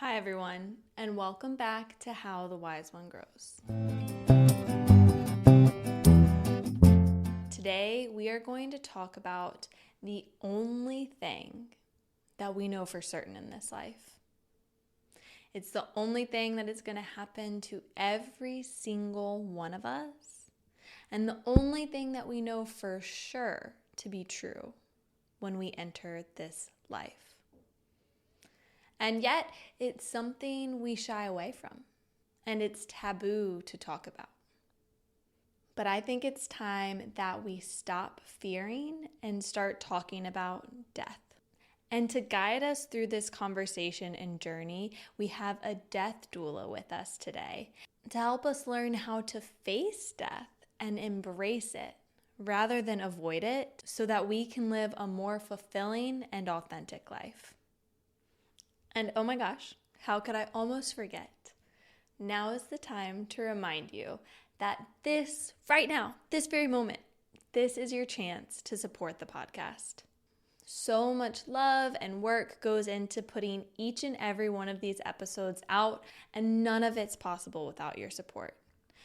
Hi everyone, and welcome back to How the Wise One Grows. Today we are going to talk about the only thing that we know for certain in this life. It's the only thing that is going to happen to every single one of us, and the only thing that we know for sure to be true when we enter this life. And yet, it's something we shy away from, and it's taboo to talk about. But I think it's time that we stop fearing and start talking about death. And to guide us through this conversation and journey, we have a death doula with us today to help us learn how to face death and embrace it rather than avoid it so that we can live a more fulfilling and authentic life. And oh my gosh, how could I almost forget? Now is the time to remind you that right now, this very moment, this is your chance to support the podcast. So much love and work goes into putting each and every one of these episodes out, and none of it's possible without your support.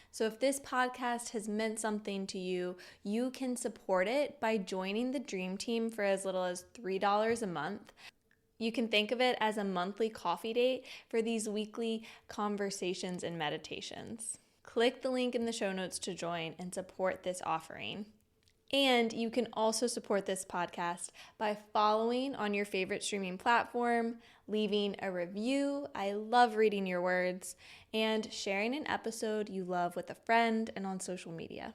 So if this podcast has meant something to you, you can support it by joining the Dream Team for as little as $3 a month. You can think of it as a monthly coffee date for these weekly conversations and meditations. Click the link in the show notes to join and support this offering. And you can also support this podcast by following on your favorite streaming platform, leaving a review, I love reading your words, and sharing an episode you love with a friend and on social media.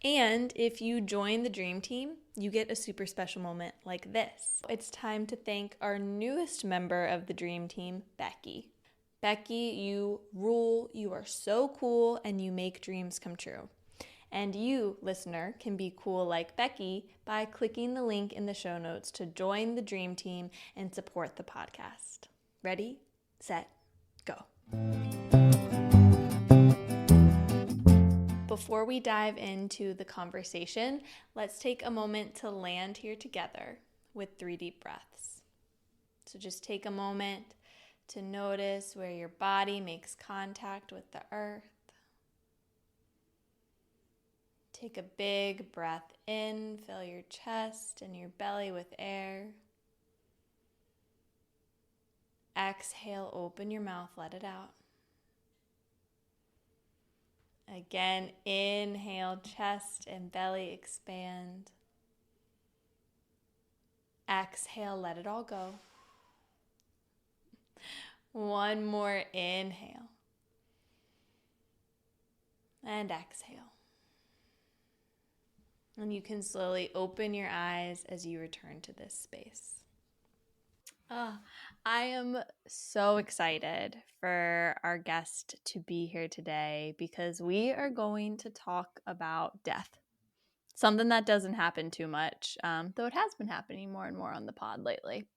And if you join the Dream Team, you get a super special moment like this. It's time to thank our newest member of the Dream Team, Becky. Becky, you rule, you are so cool, and you make dreams come true. And you, listener, can be cool like Becky by clicking the link in the show notes to join the Dream Team and support the podcast. Ready, set, go. Before we dive into the conversation, let's take a moment to land here together with 3 deep breaths. So just take a moment to notice where your body makes contact with the earth. Take a big breath in, fill your chest and your belly with air. Exhale, open your mouth, let it out. Again, inhale, chest and belly expand. Exhale, let it all go. One more inhale. And exhale. And you can slowly open your eyes as you return to this space. I am so excited for our guest to be here today because we are going to talk about death. Something that doesn't happen too much, though it has been happening more and more on the pod lately.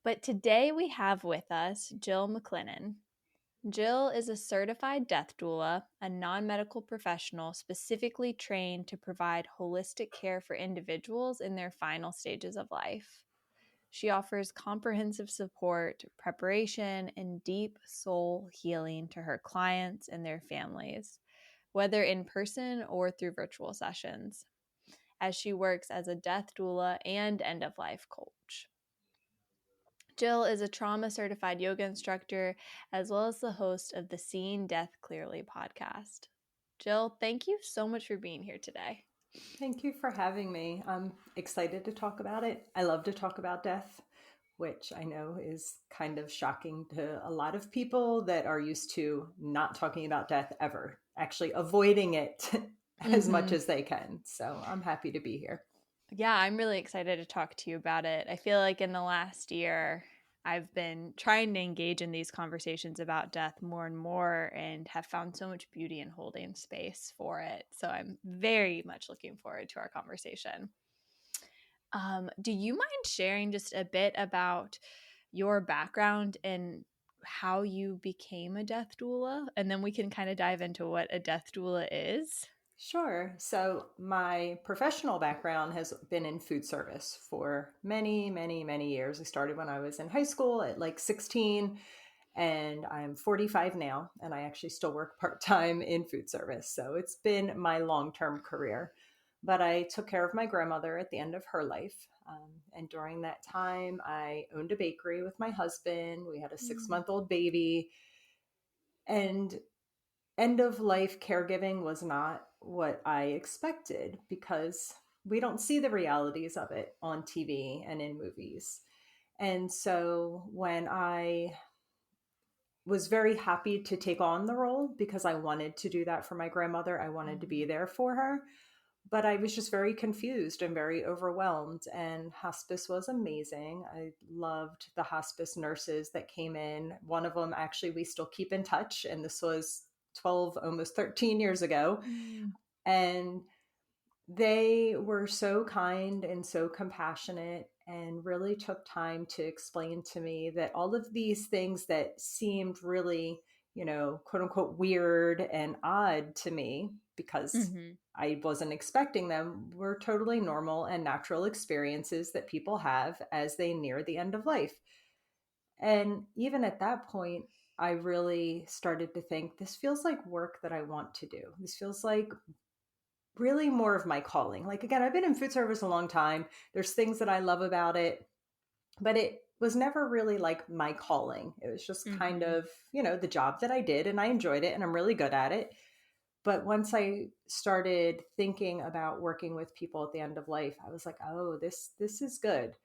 But today we have with us Jill McClennen. Jill is a certified death doula, a non-medical professional specifically trained to provide holistic care for individuals in their final stages of life. She offers comprehensive support, preparation, and deep soul healing to her clients and their families, whether in person or through virtual sessions, as she works as a death doula and end-of-life coach. Jill is a trauma-certified yoga instructor, as well as the host of the Seeing Death Clearly podcast. Jill, thank you so much for being here today. Thank you for having me. I'm excited to talk about it. I love to talk about death, which I know is kind of shocking to a lot of people that are used to not talking about death ever, actually avoiding it as much as they can. So I'm happy to be here. Yeah, I'm really excited to talk to you about it. I feel like in the last year, I've been trying to engage in these conversations about death more and more and have found so much beauty in holding space for it. So I'm very much looking forward to our conversation. Do you mind sharing just a bit about your background and how you became a death doula? And then we can kind of dive into what a death doula is. Sure. So, my professional background has been in food service for many, many, many years. I started when I was in high school at like 16, and I'm 45 now, and I actually still work part time in food service. So, it's been my long term career. But I took care of my grandmother at the end of her life. And during that time, I owned a bakery with my husband. We had a 6 month old baby. And end of life caregiving was not what I expected because we don't see the realities of it on TV and in movies. And so when I was very happy to take on the role because I wanted to do that for my grandmother, I wanted to be Mhm. there for her. But I was just very confused and very overwhelmed. And hospice was amazing. I loved the hospice nurses that came in. One of them, actually, we still keep in touch. And this was 12, almost 13 years ago. Mm. And they were so kind and so compassionate and really took time to explain to me that all of these things that seemed really, quote unquote, weird and odd to me because Mhm. I wasn't expecting them were totally normal and natural experiences that people have as they near the end of life. And even at that point, I really started to think this feels like work that I want to do. This feels like really more of my calling. Like, again, I've been in food service a long time. There's things that I love about it, but it was never really like my calling. It was just kind Mhm. of, the job that I did and I enjoyed it and I'm really good at it. But once I started thinking about working with people at the end of life, I was like, "Oh, this is good."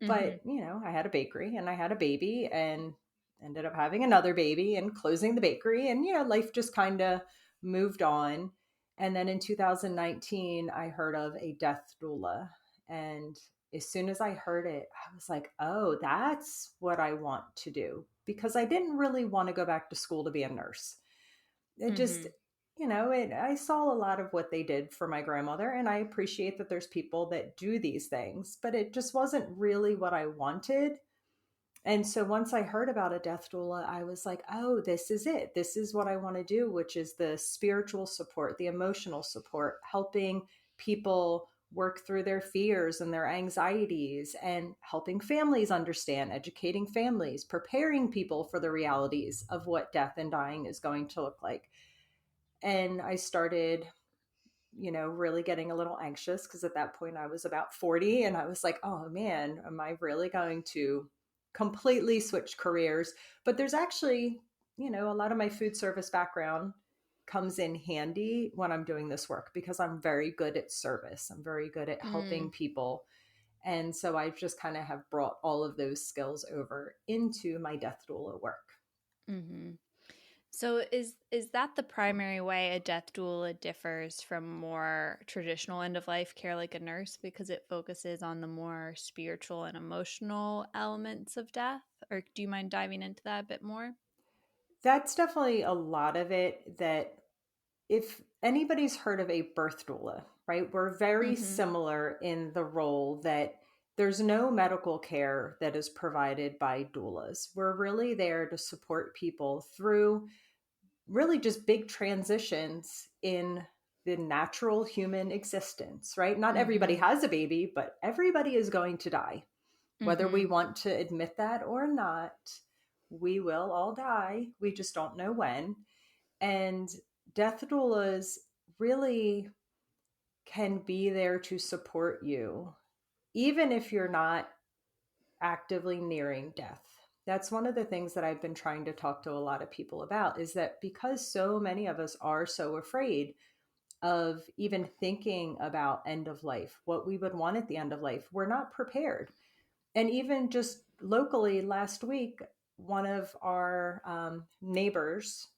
But, Mhm. I had a bakery and I had a baby and ended up having another baby and closing the bakery. And, life just kind of moved on. And then in 2019, I heard of a death doula. And as soon as I heard it, I was like, oh, that's what I want to do. Because I didn't really want to go back to school to be a nurse. It just, Mhm. I saw a lot of what they did for my grandmother, and I appreciate that there's people that do these things, but it just wasn't really what I wanted. And so once I heard about a death doula, I was like, oh, this is it. This is what I want to do, which is the spiritual support, the emotional support, helping people work through their fears and their anxieties and helping families understand, educating families, preparing people for the realities of what death and dying is going to look like. And I started, really getting a little anxious because at that point I was about 40 and I was like, oh man, am I really going to completely switch careers? But there's actually, a lot of my food service background comes in handy when I'm doing this work because I'm very good at service. I'm very good at helping Mm. people. And so I just kind of have brought all of those skills over into my death doula work. Mhm. So is that the primary way a death doula differs from more traditional end of life care like a nurse because it focuses on the more spiritual and emotional elements of death? Or do you mind diving into that a bit more? That's definitely a lot of it that if anybody's heard of a birth doula, right, we're very Mhm. similar in the role that there's no medical care that is provided by doulas. We're really there to support people through really just big transitions in the natural human existence, right? Not everybody Mhm. has a baby, but everybody is going to die. Whether we Mhm. want to admit that or not, we will all die. We just don't know when. And death doulas really can be there to support you, even if you're not actively nearing death. That's one of the things that I've been trying to talk to a lot of people about is that because so many of us are so afraid of even thinking about end of life, what we would want at the end of life, we're not prepared. And even just locally last week, one of our neighbors,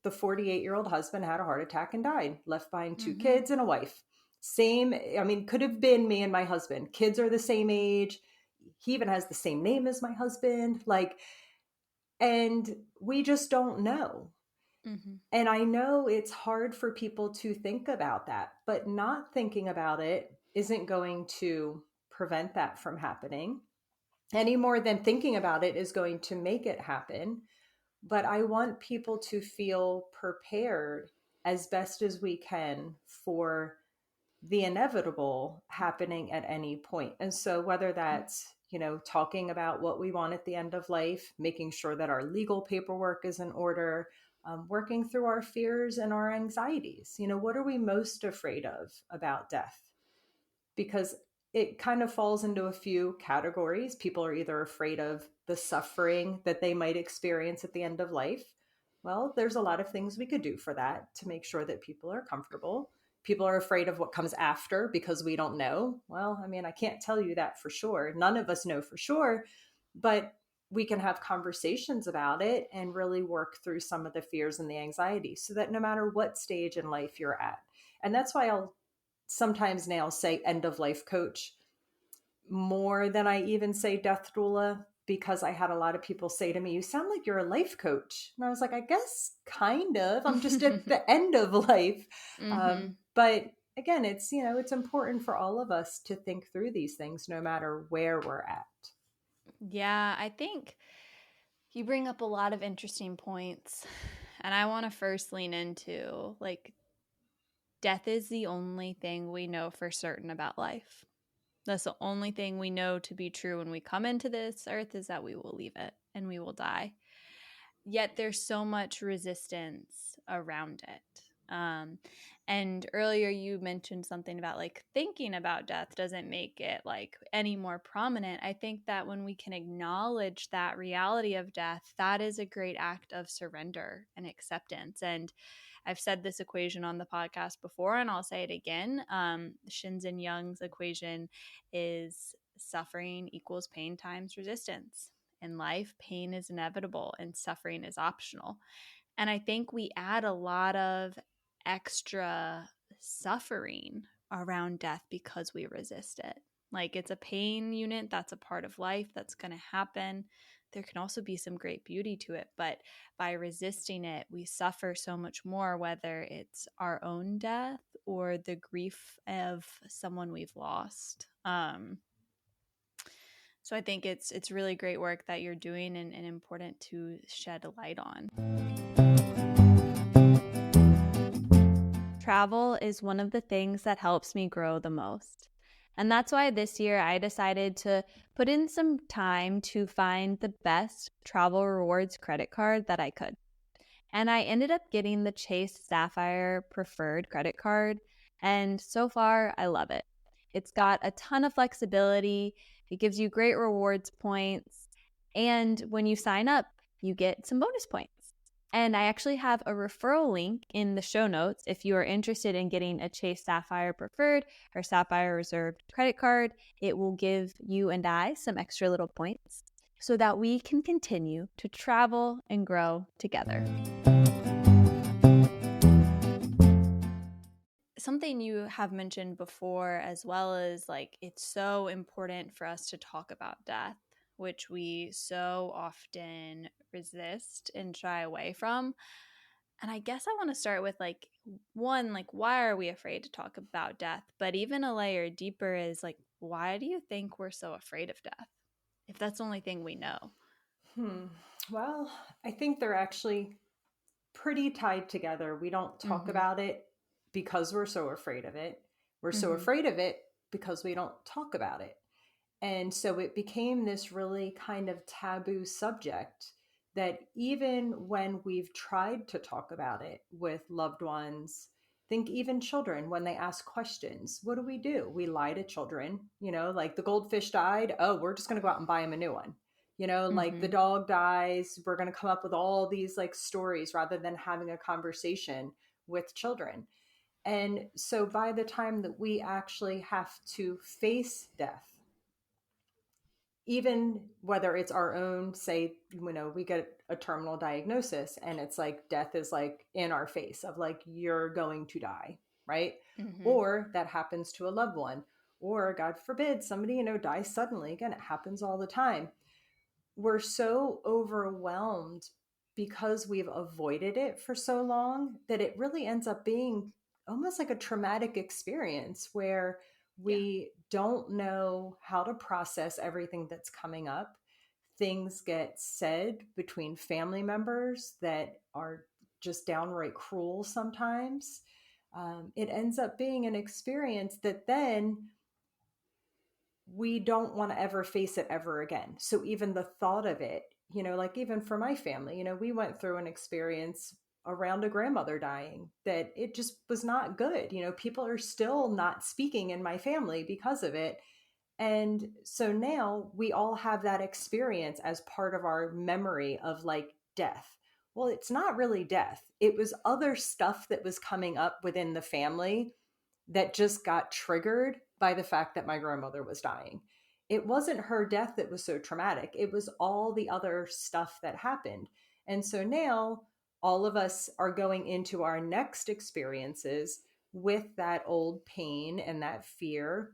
the 48-year-old husband had a heart attack and died, left behind two Mhm. kids and a wife. Same, I mean, could have been me and my husband. Kids are the same age. He even has the same name as my husband. Like, and we just don't know. Mhm. And I know it's hard for people to think about that, but not thinking about it isn't going to prevent that from happening any more than thinking about it is going to make it happen. But I want people to feel prepared as best as we can for the inevitable happening at any point. And so whether that's, talking about what we want at the end of life, making sure that our legal paperwork is in order, working through our fears and our anxieties. What are we most afraid of about death? Because it kind of falls into a few categories. People are either afraid of the suffering that they might experience at the end of life. Well, there's a lot of things we could do for that to make sure that people are comfortable. People are afraid of what comes after because we don't know. Well, I mean, I can't tell you that for sure. None of us know for sure, but we can have conversations about it and really work through some of the fears and the anxiety so that no matter what stage in life you're at. And that's why I'll sometimes now say end of life coach more than I even say death doula, because I had a lot of people say to me, "You sound like you're a life coach." And I was like, I guess kind of. I'm just at the end of life. But again, it's important for all of us to think through these things no matter where we're at. Yeah, I think you bring up a lot of interesting points. And I want to first lean into like, death is the only thing we know for certain about life. That's the only thing we know to be true when we come into this earth, is that we will leave it and we will die. Yet there's so much resistance around it. And earlier you mentioned something about like thinking about death doesn't make it like any more prominent. I think that when we can acknowledge that reality of death, that is a great act of surrender and acceptance. And I've said this equation on the podcast before, and I'll say it again. Shinzen Young's equation is suffering equals pain times resistance. In life, pain is inevitable and suffering is optional. And I think we add a lot of extra suffering around death because we resist it. Like, it's a pain unit, that's a part of life, that's going to happen. There can also be some great beauty to it, but by resisting it, we suffer so much more, whether it's our own death or the grief of someone we've lost. So I think it's really great work that you're doing, and important to shed a light on. Travel is one of the things that helps me grow the most. And that's why this year I decided to put in some time to find the best travel rewards credit card that I could. And I ended up getting the Chase Sapphire Preferred credit card. And so far, I love it. It's got a ton of flexibility. It gives you great rewards points. And when you sign up, you get some bonus points. And I actually have a referral link in the show notes if you are interested in getting a Chase Sapphire Preferred or Sapphire Reserved credit card. It will give you and I some extra little points so that we can continue to travel and grow together. Something you have mentioned before as well is like, it's so important for us to talk about death, which we so often resist and shy away from. And I guess I want to start with like, one, like, why are we afraid to talk about death? But even a layer deeper is like, why do you think we're so afraid of death, if that's the only thing we know? Well, I think they're actually pretty tied together. We don't talk about it because we're so afraid of it. We're so afraid of it because we don't talk about it. And so it became this really kind of taboo subject that even when we've tried to talk about it with loved ones, think even children, when they ask questions, what do? We lie to children, like the goldfish died. Oh, we're just going to go out and buy him a new one. Like the dog dies, we're going to come up with all these like stories rather than having a conversation with children. And so by the time that we actually have to face death, even whether it's our own, say, we get a terminal diagnosis and it's like death is like in our face of like, you're going to die, right? Or that happens to a loved one, or God forbid, somebody, dies suddenly. Again, it happens all the time. We're so overwhelmed because we've avoided it for so long that it really ends up being almost like a traumatic experience where we don't know how to process everything that's coming up. Things get said between family members that are just downright cruel sometimes, it ends up being an experience that then we don't want to ever face it ever again. So even the thought of it, like even for my family, we went through an experience around a grandmother dying that it just was not good. People are still not speaking in my family because of it. And so now we all have that experience as part of our memory of like death. Well, it's not really death. It was other stuff that was coming up within the family that just got triggered by the fact that my grandmother was dying. It wasn't her death that was so traumatic. It was all the other stuff that happened. And so now all of us are going into our next experiences with that old pain and that fear.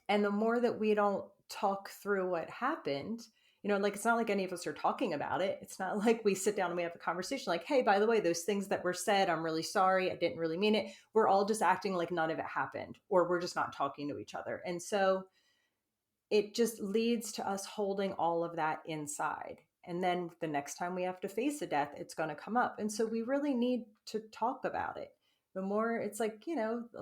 And the more that we don't talk through what happened, like it's not like any of us are talking about it. It's not like we sit down and we have a conversation like, hey, by the way, those things that were said, I'm really sorry. I didn't really mean it. We're all just acting like none of it happened, or we're just not talking to each other. And so it just leads to us holding all of that inside. And then the next time we have to face a death, it's going to come up. And so we really need to talk about it. The more it's like,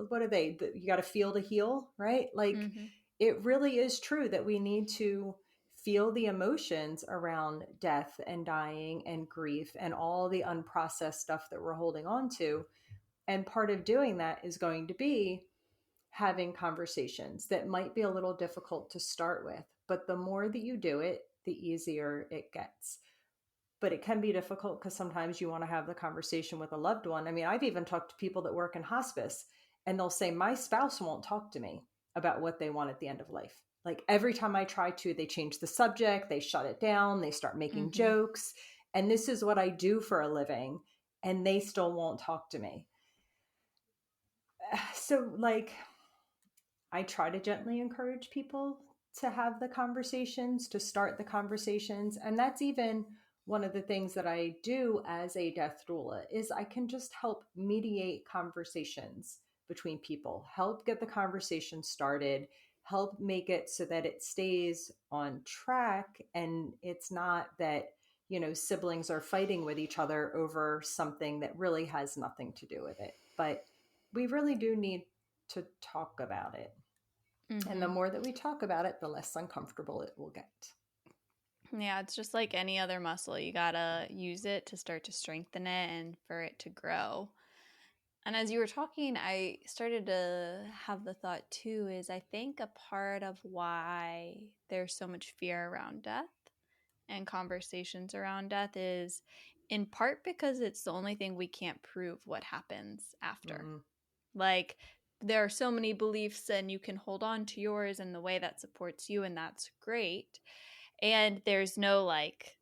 what are they? You got to feel to heal, right? Like Mm-hmm. it really is true that we need to feel the emotions around death and dying and grief and all the unprocessed stuff that we're holding on to. And part of doing that is going to be having conversations that might be a little difficult to start with, but the more that you do it, the easier it gets. But it can be difficult because sometimes you want to have the conversation with a loved one. I mean, I've even talked to people that work in hospice and they'll say, my spouse won't talk to me about what they want at the end of life. Like every time I try to, they change the subject, they shut it down, they start making Mm-hmm. jokes. And this is what I do for a living. And they still won't talk to me. So, like, I try to gently encourage people to have the conversations, to start the conversations. And that's even one of the things that I do as a death doula is I can just help mediate conversations between people, help get the conversation started, help make it so that it stays on track and it's not that, siblings are fighting with each other over something that really has nothing to do with it. But we really do need to talk about it. And the Mm-hmm. more that we talk about it, the less uncomfortable it will get. Yeah, it's just like any other muscle. You gotta use it to start to strengthen it and for it to grow. And as you were talking, I started to have the thought too is I think a part of why there's so much fear around death and conversations around death is in part because it's the only thing we can't prove what happens after. Mm-hmm. Like, there are so many beliefs, and you can hold on to yours in the way that supports you, and that's great. And there's no like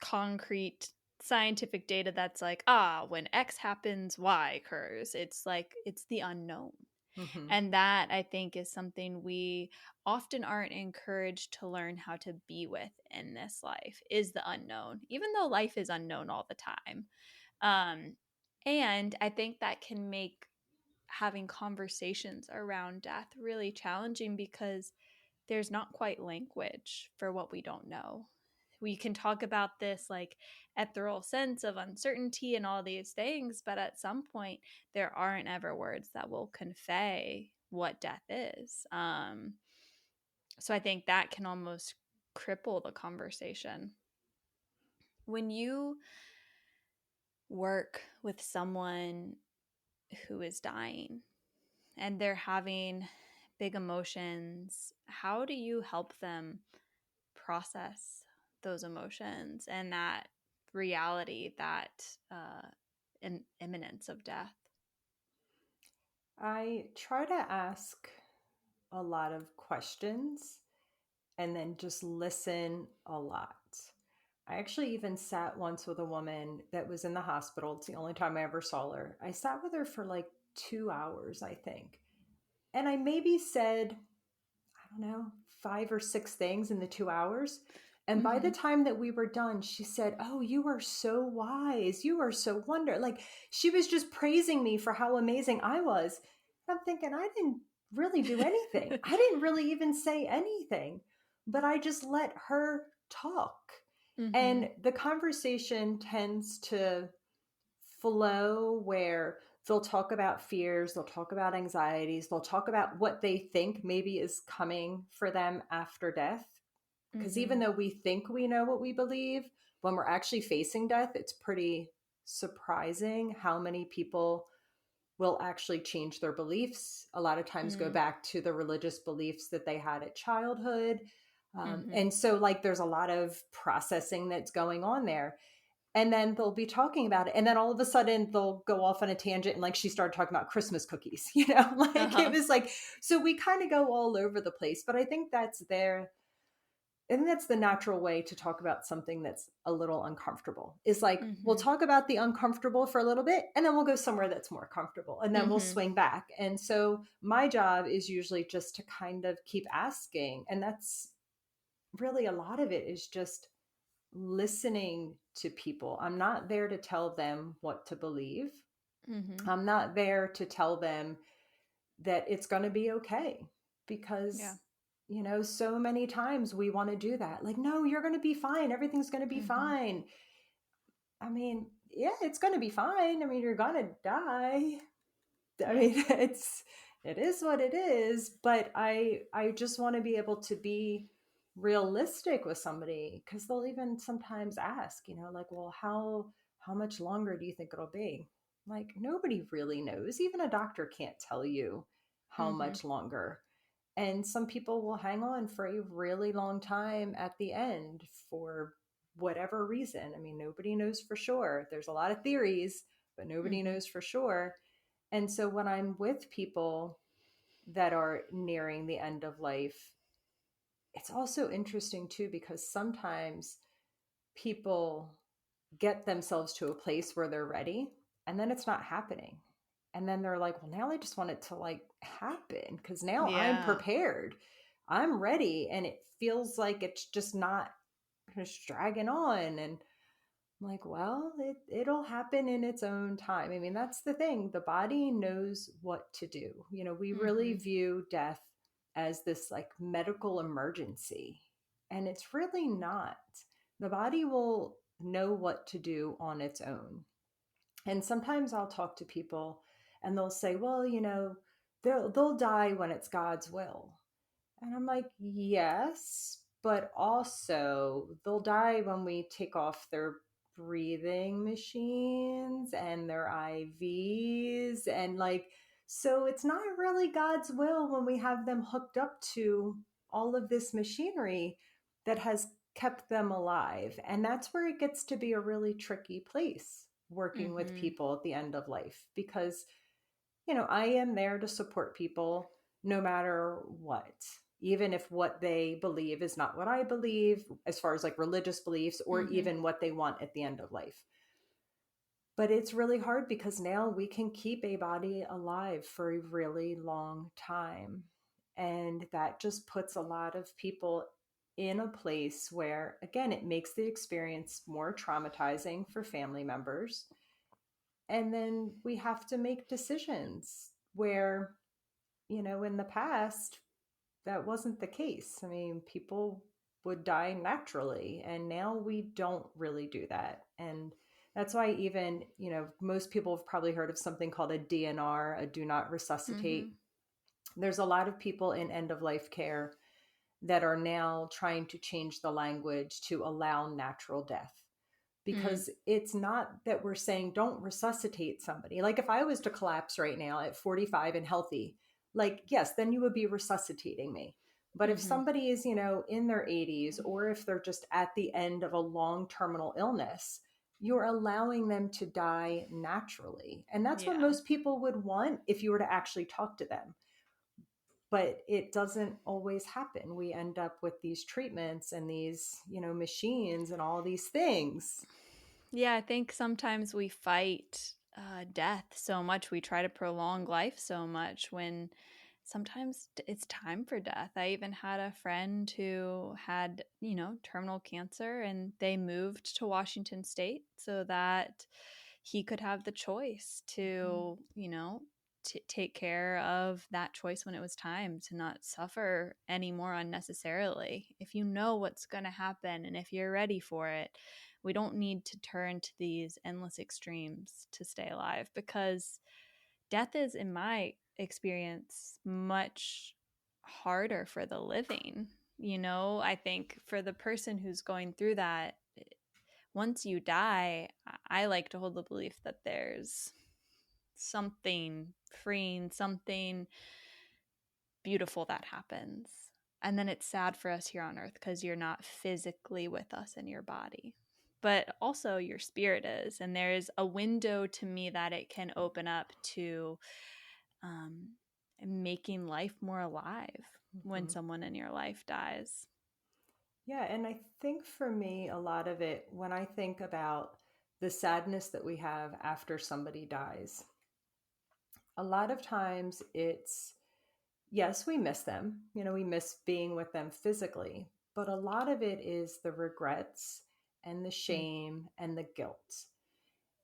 concrete scientific data that's like, when X happens, Y occurs. It's like, it's the unknown. Mm-hmm. And that I think is something we often aren't encouraged to learn how to be with in this life is the unknown, even though life is unknown all the time. And I think that can make having conversations around death really challenging because there's not quite language for what we don't know. We can talk about this like ethereal sense of uncertainty and all these things, but at some point, there aren't ever words that will convey what death is. So I think that can almost cripple the conversation. When you work with someone who is dying and they're having big emotions, how do you help them process those emotions and that reality, that imminence of death? I try to ask a lot of questions and then just listen a lot. I actually even sat once with a woman that was in the hospital. It's the only time I ever saw her. I sat with her for like 2 hours, I think. And I maybe said, I don't know, 5 or 6 things in the 2 hours. And by the Mm-hmm. time that we were done, she said, oh, you are so wise. You are so like she was just praising me for how amazing I was. And I'm thinking, I didn't really do anything. I didn't really even say anything, but I just let her talk. Mm-hmm. And the conversation tends to flow where they'll talk about fears, they'll talk about anxieties, they'll talk about what they think maybe is coming for them after death. Because even Mhm. though we think we know what we believe, when we're actually facing death, it's pretty surprising how many people will actually change their beliefs. A lot of times go Mm. back to the religious beliefs that they had at childhood. Mhm. And so, like, there's a lot of processing that's going on there. And then they'll be talking about it. And then all of a sudden they'll go off on a tangent. And like she started talking about Christmas cookies, like it Uh-huh. was like, so we kind of go all over the place. But I think that's there. And that's the natural way to talk about something that's a little uncomfortable. Is like, we'll Mhm. talk about the uncomfortable for a little bit and then we'll go somewhere that's more comfortable and then we'll Mhm. swing back. And so my job is usually just to kind of keep asking. And that's really a lot of it is just listening to people. I'm not there to tell them what to believe. Mhm. I'm not there to tell them that it's going to be okay Yeah. because so many times we want to do that, like, no, you're going to be fine, everything's going to be Mhm. fine. I mean, yeah, it's going to be fine. I mean, you're going to die. I Yeah. mean, it is what it is, but I just want to be able to be realistic with somebody because they'll even sometimes ask, like, well, how much longer do you think it'll be? Like, nobody really knows. Even a doctor can't tell you how Mhm. much longer. And some people will hang on for a really long time at the end for whatever reason. I mean, nobody knows for sure. There's a lot of theories, but nobody Mhm. knows for sure. And so when I'm with people that are nearing the end of life, it's also interesting too, because sometimes people get themselves to a place where they're ready and then it's not happening. And then they're like, well, now I just want it to like happen because now I'm Yeah. prepared. I'm ready. And it feels like it's just not just dragging on. And I'm like, well, it'll happen in its own time. I mean, that's the thing. The body knows what to do. We really Mhm. view death as this like medical emergency, and it's really not. The body will know what to do on its own. And sometimes I'll talk to people and they'll say, well, they'll die when it's God's will. And I'm like, yes, but also they'll die when we take off their breathing machines and their IVs. And like, so it's not really God's will when we have them hooked up to all of this machinery that has kept them alive. And that's where it gets to be a really tricky place working with Mhm. people at the end of life because I am there to support people no matter what, even if what they believe is not what I believe, as far as like religious beliefs or Mhm. even what they want at the end of life. But it's really hard because now we can keep a body alive for a really long time. And that just puts a lot of people in a place where, again, it makes the experience more traumatizing for family members. And then we have to make decisions where in the past, that wasn't the case. I mean, people would die naturally, and now we don't really do that. And that's why, even, most people have probably heard of something called a DNR, a do not resuscitate. Mhm. There's a lot of people in end of life care that are now trying to change the language to allow natural death Mm. because it's not that we're saying don't resuscitate somebody. Like if I was to collapse right now at 45 and healthy, like, yes, then you would be resuscitating me. But if Mhm. somebody is, in their 80s, or if they're just at the end of a long terminal illness, you're allowing them to die naturally. And that's what Yeah. most people would want if you were to actually talk to them. But it doesn't always happen. We end up with these treatments and these, machines and all these things. Yeah, I think sometimes we fight death so much. We try to prolong life so much when sometimes it's time for death. I even had a friend who had, terminal cancer, and they moved to Washington State so that he could have the choice to, take care of that choice when it was time to not suffer anymore unnecessarily. If you know what's going to happen and if you're ready for it, We don't need to turn to these endless extremes to stay alive, because death is, in my experience, much harder for the living. I think for the person who's going through that, once you die, I like to hold the belief that there's something freeing, something beautiful that happens. And then it's sad for us here on earth because you're not physically with us in your body, but also your spirit is. And there's a window to me that it can open up to um, making life more alive when Mm-hmm. someone in your life dies. Yeah, and I think for me, a lot of it, when I think about the sadness that we have after somebody dies, a lot of times it's, yes, we miss them. We miss being with them physically, but a lot of it is the regrets and the Mm. shame and the guilt.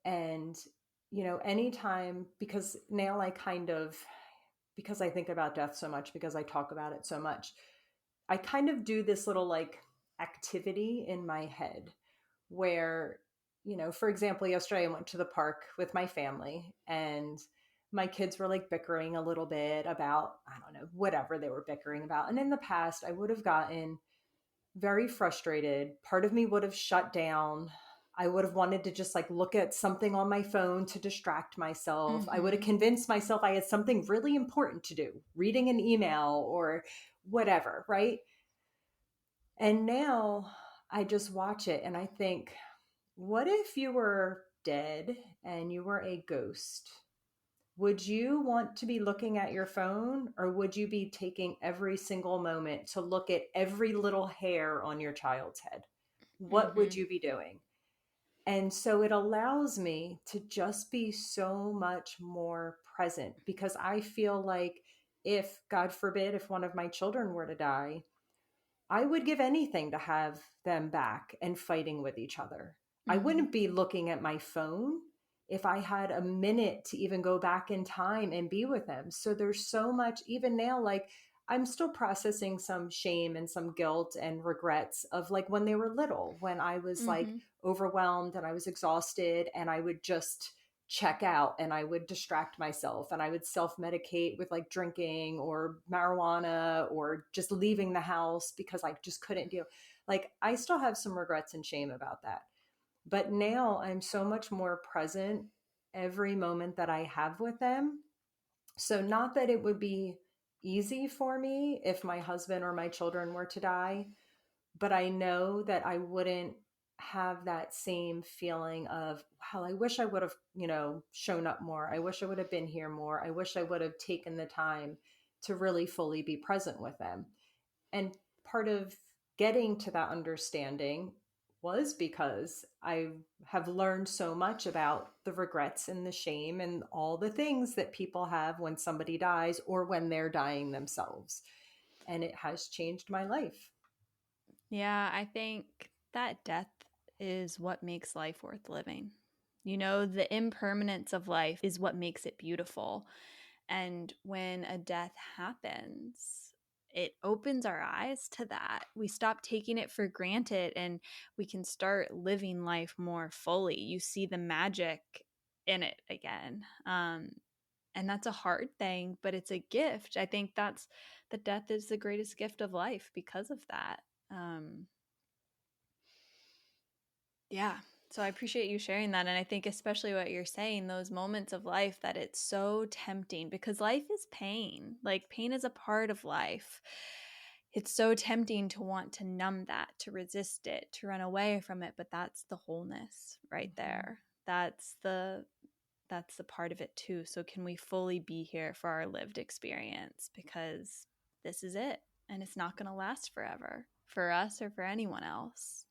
And, anytime, because now because I think about death so much, because I talk about it so much, I kind of do this little like activity in my head where, for example, yesterday I went to the park with my family and my kids were like bickering a little bit about, I don't know, whatever they were bickering about. And in the past, I would have gotten very frustrated. Part of me would have shut down. I would have wanted to just like look at something on my phone to distract myself. I would have Mm-hmm. convinced myself I had something really important to do, reading an email or whatever, right? And now I just watch it and I think, what if you were dead and you were a ghost? Would you want to be looking at your phone, or would you be taking every single moment to look at every little hair on your child's head? What would Mm-hmm. you be doing? And so it allows me to just be so much more present, because I feel like, if, God forbid, if one of my children were to die, I would give anything to have them back and fighting with each other. I Mm-hmm. wouldn't be looking at my phone if I had a minute to even go back in time and be with them. So there's so much, even now, like I'm still processing some shame and some guilt and regrets of like when they were little, when I was like Mm-hmm. overwhelmed and I was exhausted and I would just check out and I would distract myself and I would self medicate with like drinking or marijuana or just leaving the house because I just couldn't deal. Like I still have some regrets and shame about that. But now I'm so much more present every moment that I have with them. So, not that it would be easy for me if my husband or my children were to die, but I know that I wouldn't have that same feeling of, wow, I wish I would have, shown up more. I wish I would have been here more. I wish I would have taken the time to really fully be present with them. And part of getting to that understanding was because I have learned so much about the regrets and the shame and all the things that people have when somebody dies or when they're dying themselves. And it has changed my life. Yeah, I think that death is what makes life worth living. The impermanence of life is what makes it beautiful. And when a death happens, it opens our eyes to that. We stop taking it for granted and we can start living life more fully. You see the magic in it again. And that's a hard thing, but it's a gift. I think that's the death is the greatest gift of life because of that. Um, yeah. So I appreciate you sharing that. And I think, especially what you're saying, those moments of life that it's so tempting because life is pain. Like, pain is a part of life. It's so tempting to want to numb that, to resist it, to run away from it. But that's the wholeness right Mhm. there. That's the part of it too. So can we fully be here for our lived experience? Because this is it. And it's not going to last forever for us or for anyone else.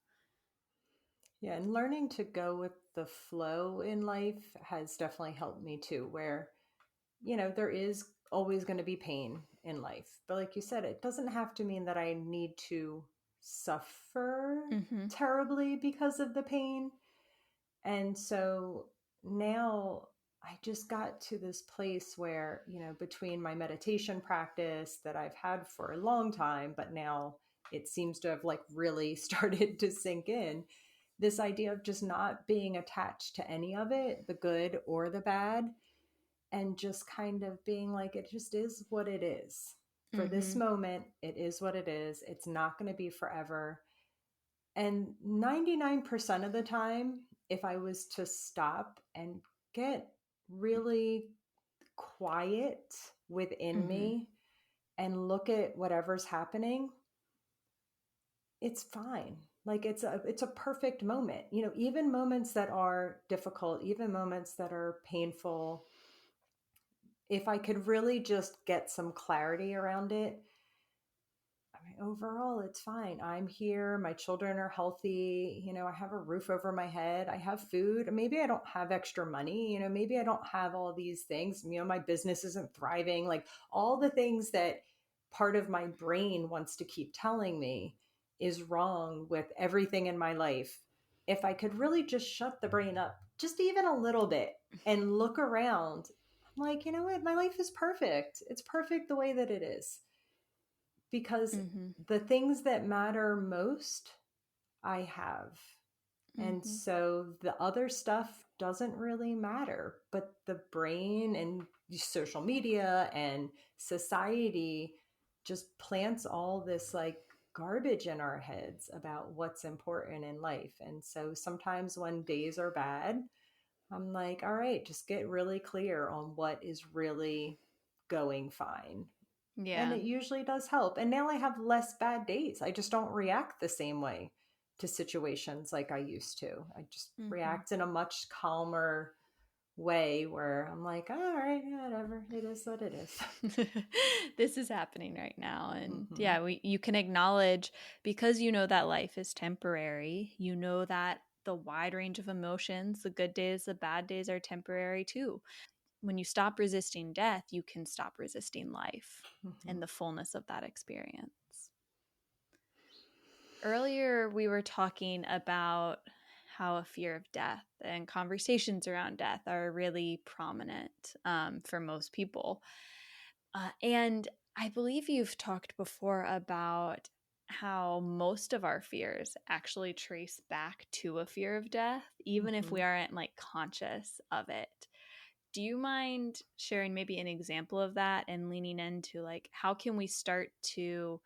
Yeah, and learning to go with the flow in life has definitely helped me too, where, there is always going to be pain in life. But like you said, it doesn't have to mean that I need to suffer Mm-hmm. terribly because of the pain. And so now I just got to this place where, between my meditation practice that I've had for a long time, but now it seems to have like really started to sink in, this idea of just not being attached to any of it, the good or the bad, and just kind of being like, it just is what it is. For this moment, it is what it is. It's not going to be forever. And 99% of the time, if I was to stop and get really quiet within me and look at whatever's happening, it's fine. Like it's a perfect moment. You know, even moments that are difficult, even moments that are painful, if I could really just get some clarity around it, I mean, overall, it's fine. I'm here. My children are healthy. You know, I have a roof over my head. I have food. Maybe I don't have extra money. You know, maybe I don't have all these things. You know, my business isn't thriving. Like all the things that part of my brain wants to keep telling me is wrong with everything in my life. If I could really just shut the brain up just even a little bit and look around, I'm like, you know what? My life is perfect. It's perfect the way that it is, because the things that matter most, I have. And so the other stuff doesn't really matter, but the brain and social media and society just plants all this like garbage in our heads about what's important in life. And so sometimes when days are bad, I'm like, all right, just get really clear on what is really going fine. And Yeah. it usually does help. And now I have less bad days. I just don't react the same way to situations like I used to. I just react in a much calmer way where I'm like, all right, whatever. It is what it is. This is happening right now. And yeah, you can acknowledge, because you know that life is temporary, you know that the wide range of emotions, the good days, the bad days, are temporary too. When you stop resisting death, you can stop resisting life and the fullness of that experience. Earlier, we were talking about how a fear of death and conversations around death are really prominent for most people. And I believe you've talked before about how most of our fears actually trace back to a fear of death, even if we aren't like conscious of it. Do you mind sharing maybe an example of that and leaning into like how can we start to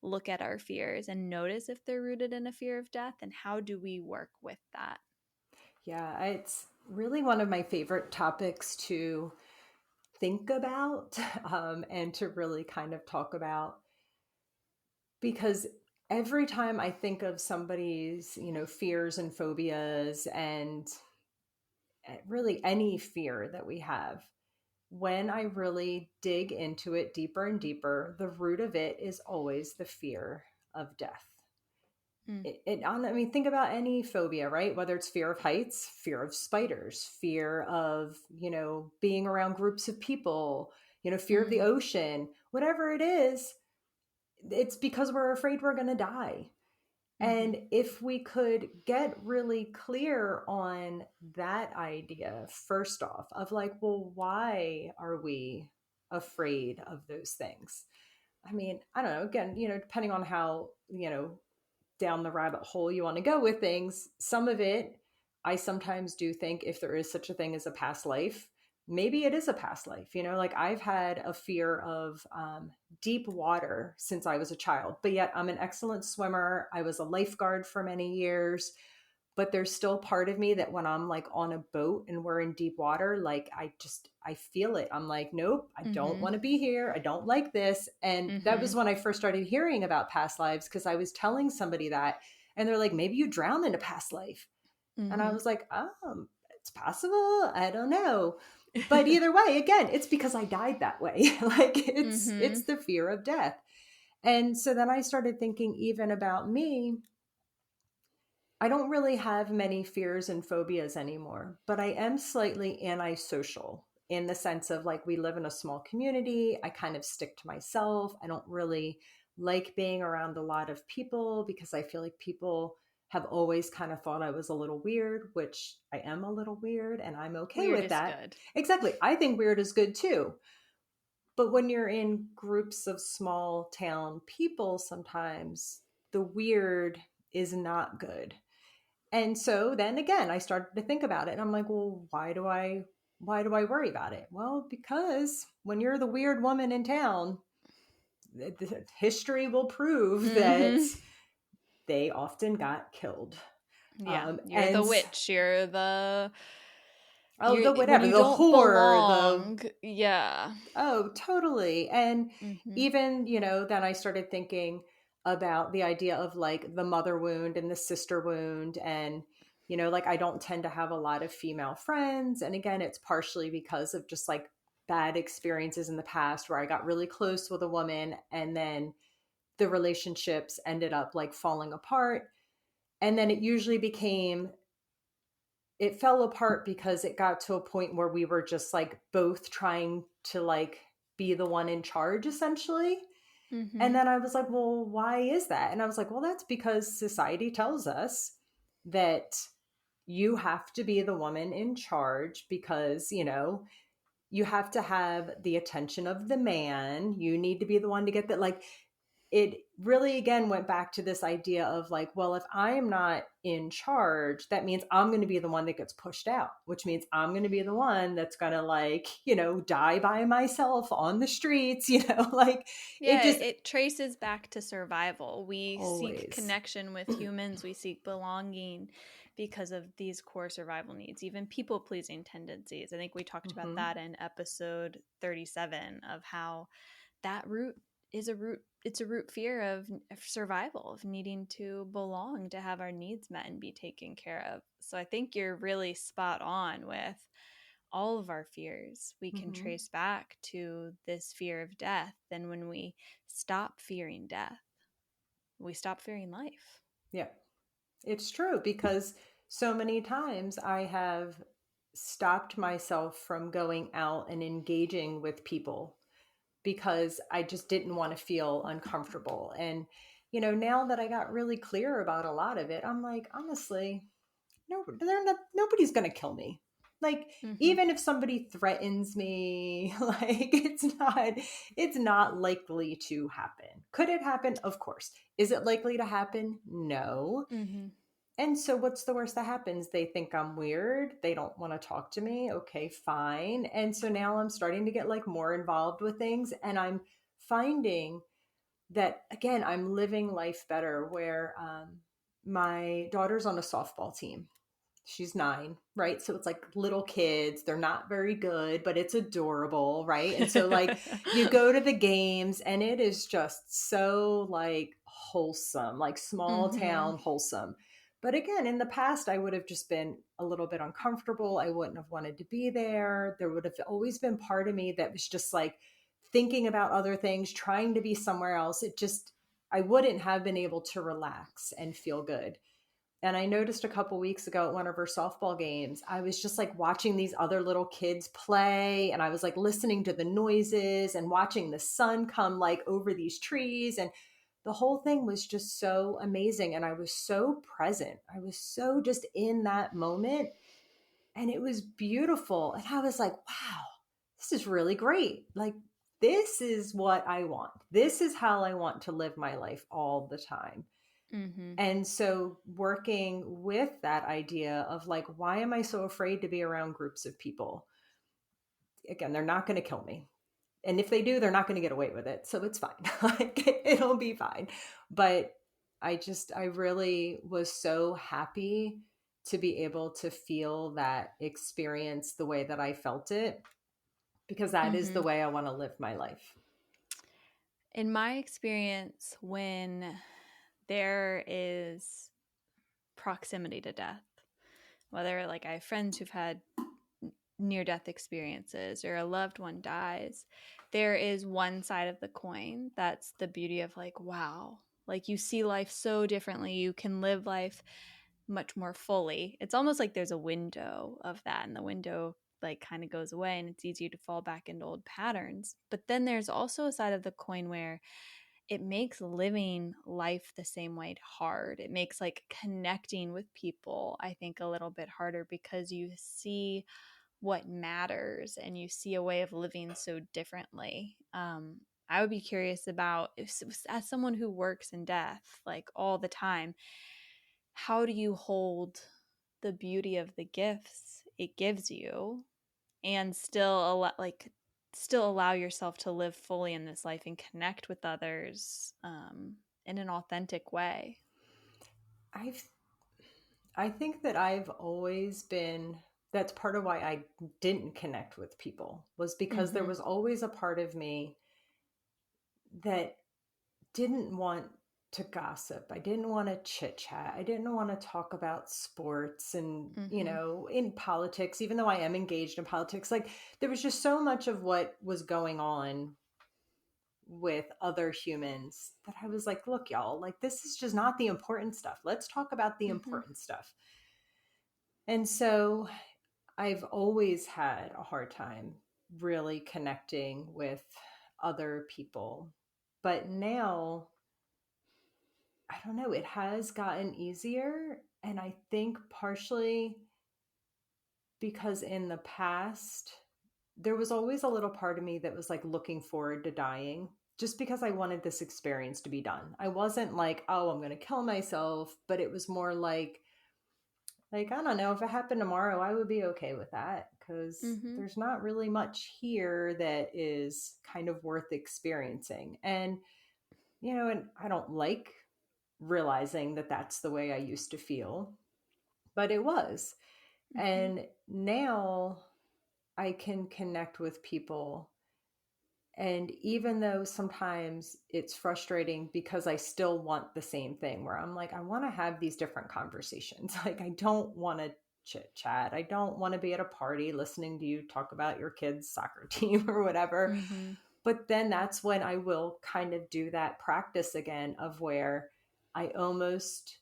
look at our fears and notice if they're rooted in a fear of death, and how do we work with that? Yeah, it's really one of my favorite topics to think about and to really kind of talk about, because every time I think of somebody's, you know, fears and phobias and really any fear that we have, when I really dig into it deeper and deeper, the root of it is always the fear of death. I mean, think about any phobia, right? Whether it's fear of heights, fear of spiders, fear of, you know, being around groups of people, you know, fear of the ocean, whatever it is, it's because we're afraid we're going to die. And if we could get really clear on that idea, first off, of like, well, why are we afraid of those things? I mean, I don't know, again, you know, depending on how, you know, down the rabbit hole you want to go with things, some of it, I sometimes do think if there is such a thing as a past life, maybe it is a past life. You know, like I've had a fear of deep water since I was a child, but yet I'm an excellent swimmer. I was a lifeguard for many years, but there's still part of me that when I'm like on a boat and we're in deep water, like I feel it. I'm like, nope, I don't want to be here. I don't like this. And that was when I first started hearing about past lives, because I was telling somebody that, and they're like, maybe you drowned in a past life. And I was like, it's possible. I don't know. But either way, again, it's because I died that way. Like it's the fear of death. And so then I started thinking even about me. I don't really have many fears and phobias anymore, but I am slightly antisocial in the sense of like we live in a small community. I kind of stick to myself. I don't really like being around a lot of people because I feel like people have always kind of thought I was a little weird, which I am a little weird and I'm okay Weird with is that. good. Exactly. I think weird is good too. But when you're in groups of small town people, sometimes the weird is not good. And so then again, I started to think about it and I'm like, well, why do I worry about it? Well, because when you're the weird woman in town, history will prove that Mm-hmm. they often got killed. Yeah, you're the And witch. You're the oh, you're the when whatever, you the don't whore, the belong. Yeah. oh, totally. And Mm-hmm. even, then I started thinking about the idea of like the mother wound and the sister wound. And, like I don't tend to have a lot of female friends. And again, it's partially because of just like bad experiences in the past where I got really close with a woman and then the relationships ended up like falling apart. And then it fell apart because it got to a point where we were just like both trying to like be the one in charge essentially. And Mm-hmm. then I was like, well, why is that? And I was like, well, that's because society tells us that you have to be the woman in charge because, you have to have the attention of the man. You need to be the one to get that. Like, it really again went back to this idea of like, well, if I am not in charge, that means I'm going to be the one that gets pushed out, which means I'm going to be the one that's going to like, die by myself on the streets, like it Yeah, just it traces back to survival. We seek always. connection with humans, we seek belonging because of these core survival needs, even people pleasing tendencies. I think we talked about Hmm. that in episode 37 of how that root is a root it's a root fear of survival, of needing to belong, to have our needs met and be taken care of. So I think you're really spot on with all of our fears we can Hmm. trace back to this fear of death. And when we stop fearing death, we stop fearing life. Yeah, it's true because so many times I have stopped myself from going out and engaging with people because I just didn't want to feel uncomfortable. And, now that I got really clear about a lot of it, I'm like, honestly, no, nobody's going to kill me. Like, Mm-hmm. even if somebody threatens me, like it's not likely to happen. Could it happen? Of course. Is it likely to happen? No. Mm-hmm. And so, what's the worst that happens? They think I'm weird. They don't want to talk to me. Okay, fine. And so now I'm starting to get like more involved with things. And I'm finding that, again, I'm living life better where my daughter's on a softball team. She's 9, right? So it's like little kids. They're not very good, but it's adorable, right? And so, like, you go to the games and it is just so like wholesome, like small Mm-hmm. town wholesome. But again, in the past, I would have just been a little bit uncomfortable. I wouldn't have wanted to be there. There would have always been part of me that was just like thinking about other things, trying to be somewhere else. I wouldn't have been able to relax and feel good. And I noticed a couple weeks ago at one of her softball games, I was just like watching these other little kids play. And I was like listening to the noises and watching the sun come like over these trees. And the whole thing was just so amazing. And I was so present. I was so just in that moment. And it was beautiful. And I was like, wow, this is really great. Like, this is what I want. This is how I want to live my life all the time. Mm-hmm. And so working with that idea of like, why am I so afraid to be around groups of people? Again, they're not going to kill me. And if they do, they're not going to get away with it. So it's fine. Like it'll be fine. But I really was so happy to be able to feel that experience the way that I felt it, because that is Mm-hmm. the way I want to live my life. In my experience, when there is proximity to death, whether like I have friends who've had near death experiences or a loved one dies, there is one side of the coin that's the beauty of like, wow, like you see life so differently. You can live life much more fully. It's almost like there's a window of that, and the window like kind of goes away and it's easier to fall back into old patterns. But then there's also a side of the coin where it makes living life the same way hard. It makes like connecting with people, I think, a little bit harder because you see what matters and you see a way of living so differently. I would be curious about, if, as someone who works in death like all the time, how do you hold the beauty of the gifts it gives you and still allow yourself to live fully in this life and connect with others in an authentic way? I've I think that I've always been, that's part of why I didn't connect with people, was because there Mm-hmm. was always a part of me that didn't want to gossip. I didn't want to chit chat. I didn't want to talk about sports and, Mm-hmm. in politics, even though I am engaged in politics. Like, there was just so much of what was going on with other humans that I was like, look, y'all, like, this is just not the important stuff. Let's talk about the Mm-hmm. important stuff. And so I've always had a hard time really connecting with other people. But now, I don't know, it has gotten easier. And I think partially because in the past, there was always a little part of me that was like looking forward to dying just because I wanted this experience to be done. I wasn't like, oh, I'm going to kill myself, but it was more like, I don't know, if it happened tomorrow, I would be okay with that because Mm-hmm. there's not really much here that is kind of worth experiencing. And I don't like realizing that that's the way I used to feel, but it was. Mm-hmm. And now I can connect with people. And even though sometimes it's frustrating because I still want the same thing, where I'm like, I want to have these different conversations. Like, I don't want to chit chat. I don't want to be at a party listening to you talk about your kid's soccer team or whatever. Mm-hmm. But then that's when I will kind of do that practice again of where I almost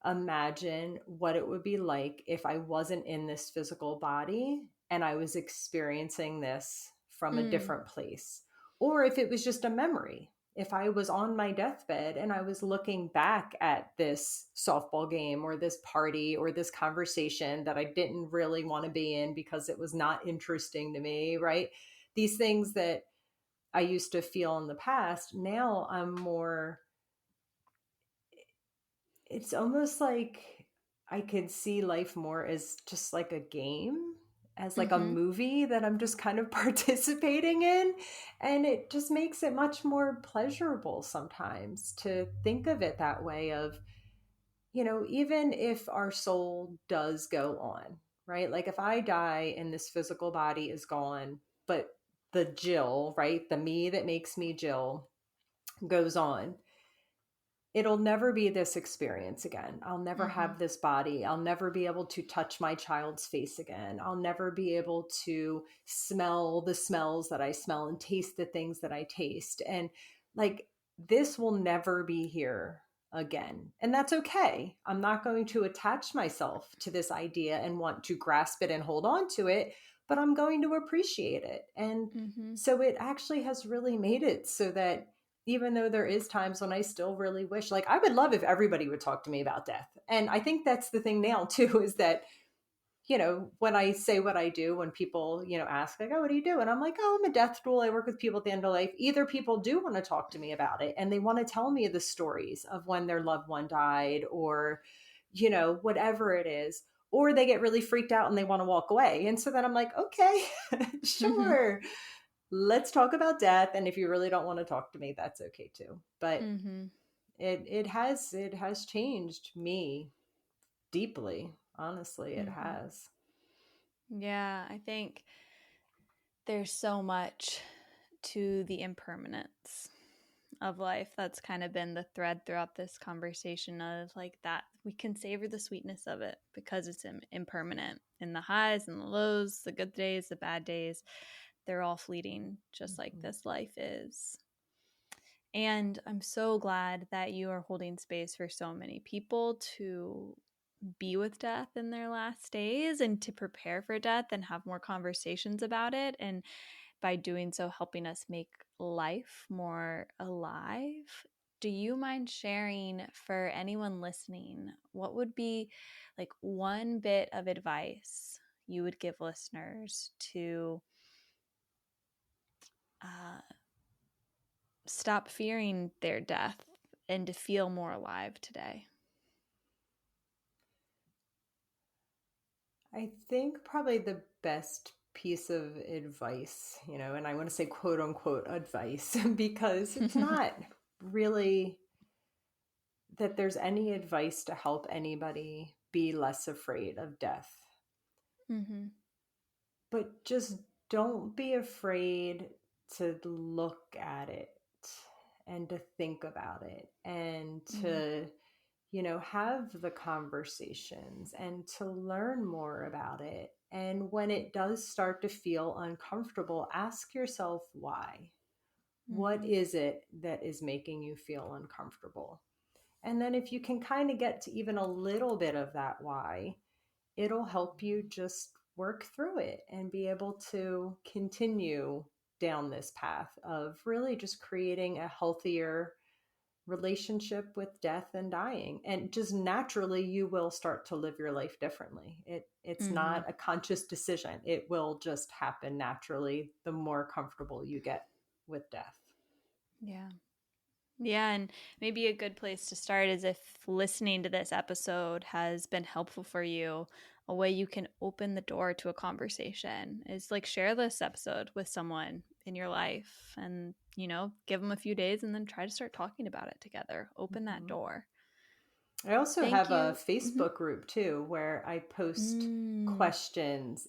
imagine what it would be like if I wasn't in this physical body and I was experiencing this from a Mm. different place. Or if it was just a memory. If I was on my deathbed and I was looking back at this softball game or this party or this conversation that I didn't really want to be in because it was not interesting to me, right? These things that I used to feel in the past, now I'm more, it's almost like I could see life more as just like a game, as like a Mm-hmm. movie that I'm just kind of participating in. And it just makes it much more pleasurable sometimes to think of it that way of, even if our soul does go on, right? Like if I die and this physical body is gone, but the Jill, right? The me that makes me Jill goes on, it'll never be this experience again. I'll never Mm-hmm. have this body. I'll never be able to touch my child's face again. I'll never be able to smell the smells that I smell and taste the things that I taste. And like, this will never be here again. And that's okay. I'm not going to attach myself to this idea and want to grasp it and hold on to it, but I'm going to appreciate it. And Mm-hmm. so it actually has really made it so that even though there is times when I still really wish, like, I would love if everybody would talk to me about death. And I think that's the thing now too, is that, when I say what I do, when people, ask like, oh, what do you do? And I'm like, oh, I'm a death doula. I work with people at the end of life. Either people do want to talk to me about it and they want to tell me the stories of when their loved one died or, whatever it is, or they get really freaked out and they want to walk away. And so then I'm like, okay, Mm-hmm. sure, let's talk about death. And if you really don't want to talk to me, that's okay too. But Mm-hmm. it has changed me deeply. Honestly, it Mm-hmm. has. Yeah, I think there's so much to the impermanence of life. That's kind of been the thread throughout this conversation of like that we can savor the sweetness of it because it's impermanent. In the highs and the lows, the good days, the bad days, they're all fleeting, just like Mhm. this life is. And I'm so glad that you are holding space for so many people to be with death in their last days and to prepare for death and have more conversations about it. And by doing so, helping us make life more alive. Do you mind sharing for anyone listening what would be like one bit of advice you would give listeners to uh, stop fearing their death and to feel more alive today? I think probably the best piece of advice, and I want to say quote unquote advice because it's not really that there's any advice to help anybody be less afraid of death. Mm-hmm. But just don't be afraid to look at it and to think about it and to, have the conversations and to learn more about it. And when it does start to feel uncomfortable, ask yourself why. What is it that is making you feel uncomfortable? And then if you can kind of get to even a little bit of that why, it'll help you just work through it and be able to continue down this path of really just creating a healthier relationship with death and dying. And just naturally you will start to live your life differently. It's not a conscious decision. It will just happen naturally the more comfortable you get with death. Yeah. Yeah, and maybe a good place to start is if listening to this episode has been helpful for you, a way you can open the door to a conversation is like share this episode with someone in your life and, give them a few days and then try to start talking about it together. Open that door. I also Thank have a you. Facebook group too, where I post questions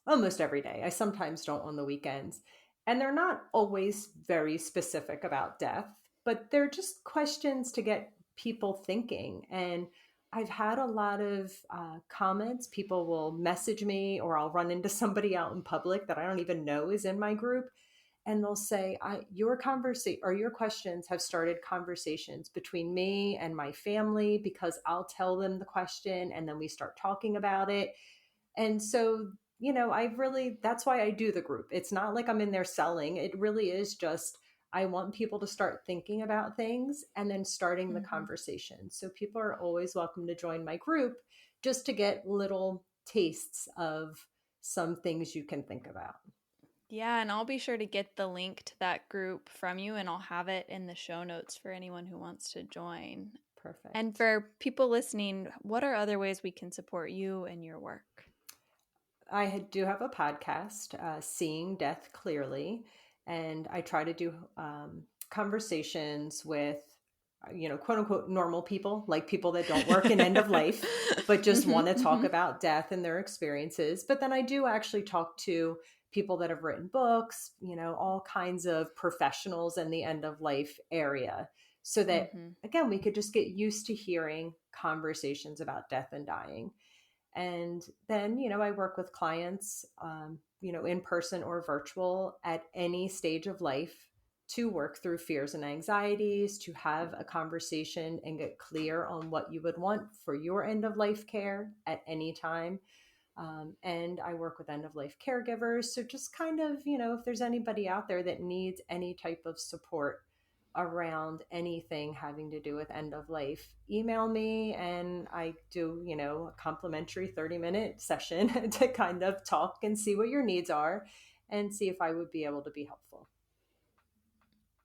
almost every day. I sometimes don't on the weekends. And they're not always very specific about death, but they're just questions to get people thinking. And I've had a lot of comments. People will message me, or I'll run into somebody out in public that I don't even know is in my group, and they'll say, your conversation or your questions have started conversations between me and my family, because I'll tell them the question and then we start talking about it. And so, that's why I do the group. It's not like I'm in there selling. It really is just, I want people to start thinking about things and then starting the conversation. So people are always welcome to join my group just to get little tastes of some things you can think about. Yeah, and I'll be sure to get the link to that group from you, and I'll have it in the show notes for anyone who wants to join. Perfect. And for people listening, what are other ways we can support you and your work? I do have a podcast, Seeing Death Clearly, and I try to do conversations with, quote unquote, normal people, like people that don't work in end of life, but just want to talk about death and their experiences. But then I do actually talk to people that have written books, all kinds of professionals in the end of life area, so that, again, we could just get used to hearing conversations about death and dying. And then, I work with clients, in person or virtual at any stage of life, to work through fears and anxieties, to have a conversation and get clear on what you would want for your end of life care at any time. And I work with end of life caregivers. So just kind of, if there's anybody out there that needs any type of support around anything having to do with end of life, email me and I do, a complimentary 30-minute session to kind of talk and see what your needs are and see if I would be able to be helpful.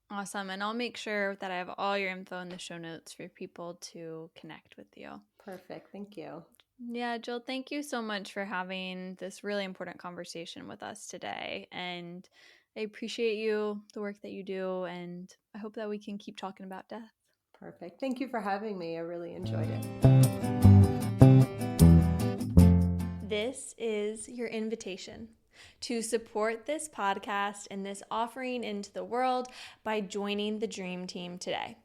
Awesome. And I'll make sure that I have all your info in the show notes for people to connect with you. Perfect. Thank you. Yeah, Jill, thank you so much for having this really important conversation with us today. And I appreciate you, the work that you do, and I hope that we can keep talking about death. Perfect. Thank you for having me. I really enjoyed it. This is your invitation to support this podcast and this offering into the world by joining the Dream Team today.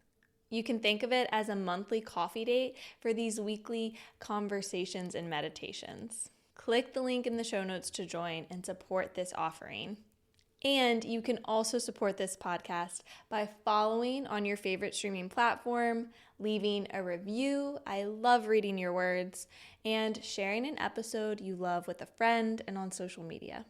You can think of it as a monthly coffee date for these weekly conversations and meditations. Click the link in the show notes to join and support this offering. And you can also support this podcast by following on your favorite streaming platform, leaving a review. I love reading your words, and sharing an episode you love with a friend and on social media.